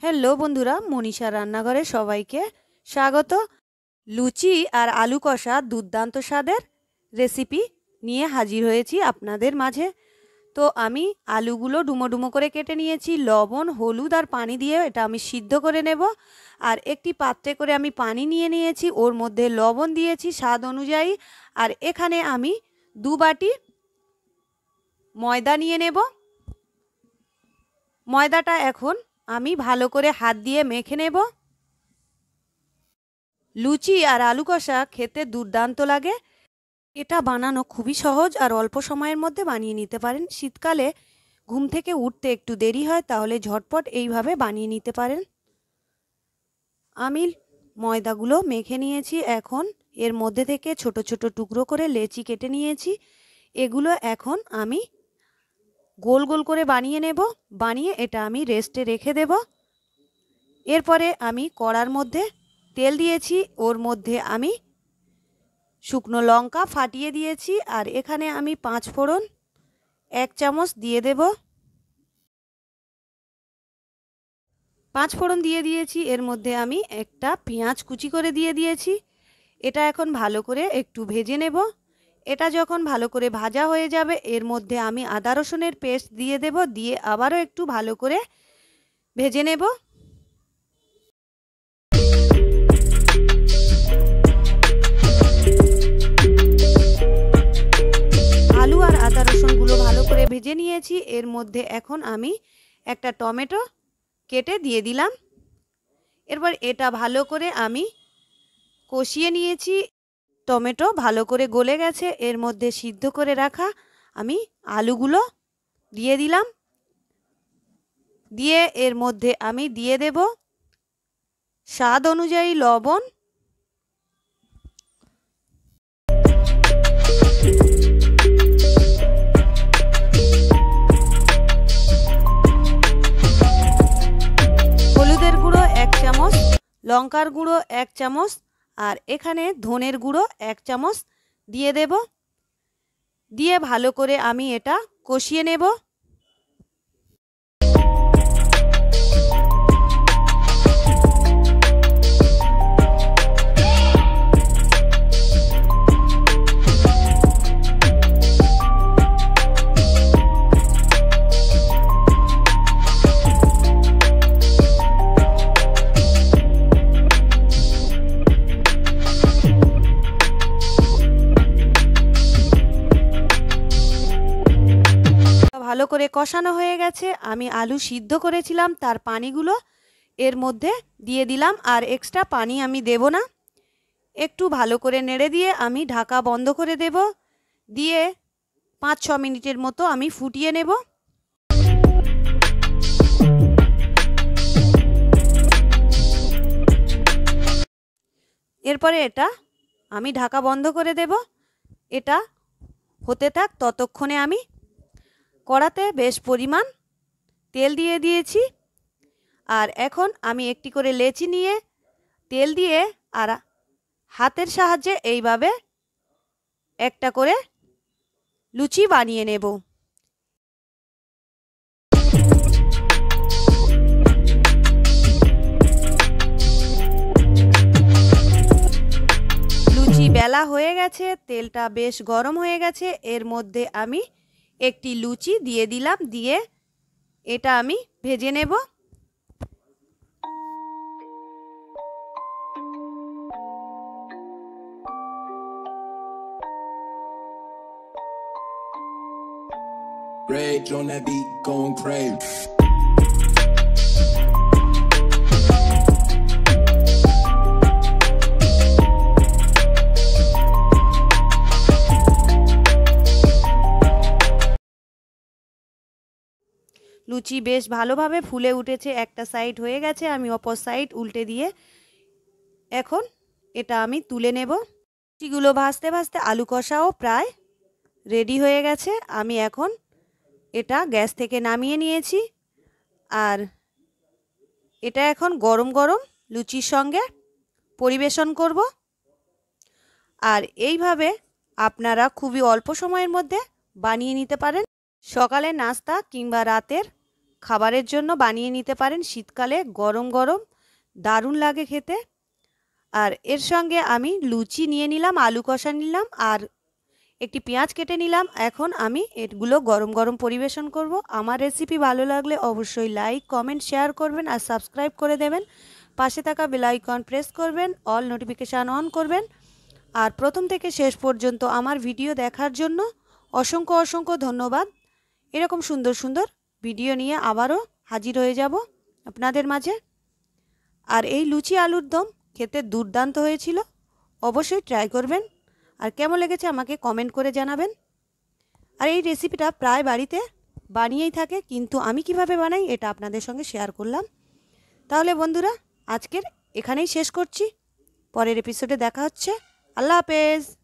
Hello বন্ধুরা, মনীষা রান্নাঘরে সবাইকে স্বাগত। লুচি আর আলু কষা দুর্দান্ত স্বাদের রেসিপি নিয়ে হাজির হয়েছি আপনাদের মাঝে। তো আমি আলুগুলো ডুমো ডুমো করে কেটে নিয়েছি, লবণ হলুদ আর পানি দিয়ে এটা আমি সিদ্ধ করে নেব। আর একটি পাত্রে করে আমি পানি নিয়ে নিয়েছি, ওর মধ্যে লবণ দিয়েছি স্বাদ অনুযায়ী। আর এখানে আমি 2 বাটি ময়দা নিয়ে নেব। ময়দাটা এখন আমি ভালো করে হাত দিয়ে মেখে নেব। লুচি আর আলু কষা খেতে দুর্দান্ত লাগে। এটা বানানো খুবই সহজ আর অল্প সময়ের মধ্যে বানিয়ে নিতে পারেন। শীতকালে ঘুম থেকে উঠতে একটু দেরি হয়, তাহলে ঝটপট এইভাবে বানিয়ে নিতে পারেন। আমি ময়দাগুলো মেখে নিয়েছি, এখন এর মধ্যে থেকে ছোট ছোট টুকরো করে লেচি কেটে নিয়েছি। এগুলো এখন আমি গোল গোল করে বানিয়ে নেব। বানিয়ে এটা আমি রেস্টে রেখে দেব। এরপরে আমি কড়ার মধ্যে তেল দিয়েছি, ওর মধ্যে আমি শুকনো লঙ্কা ফাটিয়ে দিয়েছি। আর এখানে আমি 5 ফোড়ন 1 চামচ দিয়ে দেব। 5 ফোড়ন দিয়ে দিয়েছি, এর মধ্যে আমি একটা পেঁয়াজ কুচি করে দিয়ে দিয়েছি। এটা এখন ভালো করে একটু ভেজে নেব। এটা যখন ভালো করে ভাজা হয়ে যাবে, এর মধ্যে আমি আদা রসুনের পেস্ট দিয়ে দেব। দিয়ে আবারও একটু ভালো করে ভেজে নেব। আলু আর আদা রসুনগুলো ভালো করে ভেজে নিয়েছি। এর মধ্যে এখন আমি একটা টমেটো কেটে দিয়ে দিলাম। এরপর এটা ভালো করে আমি কষিয়ে নিয়েছি। টমেটো ভালো করে গলে গেছে, এর মধ্যে সিদ্ধ করে রাখা আমি আলুগুলো দিয়ে দিলাম। দিয়ে এর মধ্যে আমি দিয়ে দেব স্বাদ অনুযায়ী লবণ। হলুদের গুঁড়ো 1 চামচ, লঙ্কার গুঁড়ো 1 চামচ, আর এখানে ধনের গুঁড়ো 1 চামচ দিয়ে দেব। দিয়ে ভালো করে আমি এটা কষিয়ে নেব। ভালো করে কষানো হয়ে গেছে। আমি আলু সিদ্ধ করেছিলাম তার পানিগুলো এর মধ্যে দিয়ে দিলাম, আর এক্সট্রা পানি আমি দেব না। একটু ভালো করে নেড়ে দিয়ে আমি ঢাকা বন্ধ করে দেব। দিয়ে 5-6 মিনিটের মতো আমি ফুটিয়ে নেব। এরপরে এটা আমি ঢাকা বন্ধ করে দেব। এটা হতে থাক, ততক্ষণে আমি কড়াতে বেশ পরিমাণ তেল দিয়ে দিয়েছি। আর এখন আমি একটি করে লেচি নিয়ে তেল দিয়ে আর হাতের সাহায্যে এইভাবে একটা করে লুচি বানিয়ে নেব। লুচি বেলা হয়ে গেছে, তেলটা বেশ গরম হয়ে গেছে। এর মধ্যে আমি একটি লুচি দিয়ে দিলাম। দিয়ে এটা আমি ভেজে নেব। Rage on that beat, going crazy. লুচি বেশ ভালোভাবে ফুলে উঠেছে, একটা সাইড হয়ে গেছে। আমি অপর সাইড উল্টে দিয়ে এখন এটা আমি তুলে নেব। লুচিগুলো ভাজতে ভাজতে আলু কষাও প্রায় রেডি হয়ে গেছে। আমি এখন এটা গ্যাস থেকে নামিয়ে নিয়েছি। আর এটা এখন গরম গরম লুচির সঙ্গে পরিবেশন করব। আর এইভাবে আপনারা খুবই অল্প সময়ের মধ্যে বানিয়ে নিতে পারেন। সকালের নাস্তা কিংবা রাতের খাবারের জন্য বানিয়ে নিতে পারেন শীতকালে গরম গরম দারুণ লাগে খেতে। আর এর সঙ্গে আমি লুচি নিয়ে নিলাম, আলু কষা নিলাম আর একটি পেঁয়াজ কেটে নিলাম। এখন আমি এগুলো গরম গরম পরিবেশন করব। আমার রেসিপি ভালো লাগলে অবশ্যই লাইক কমেন্ট শেয়ার করবেন আর সাবস্ক্রাইব করে দেবেন। পাশে থাকা বেল আইকন প্রেস করবেন, অল নোটিফিকেশান অন করবেন। আর প্রথম থেকে শেষ পর্যন্ত আমার ভিডিও দেখার জন্য অসংখ্য অসংখ্য ধন্যবাদ। এরকম সুন্দর সুন্দর ভিডিও নিয়ে আবারও হাজির হয়ে যাব আপনাদের মাঝে। আর এই লুচি আলুর দম খেতে দুর্দান্ত হয়েছিল, অবশ্যই ট্রাই করবেন। আর কেমন লেগেছে আমাকে কমেন্ট করে জানাবেন। আর এই রেসিপিটা প্রায় বাড়িতে বানিয়েই থাকে, কিন্তু আমি কিভাবে বানাই এটা আপনাদের সঙ্গে শেয়ার করলাম। তাহলে বন্ধুরা আজকের এখানেই শেষ করছি, পরের এপিসোডে দেখা হচ্ছে। আল্লাহ হাফেজ।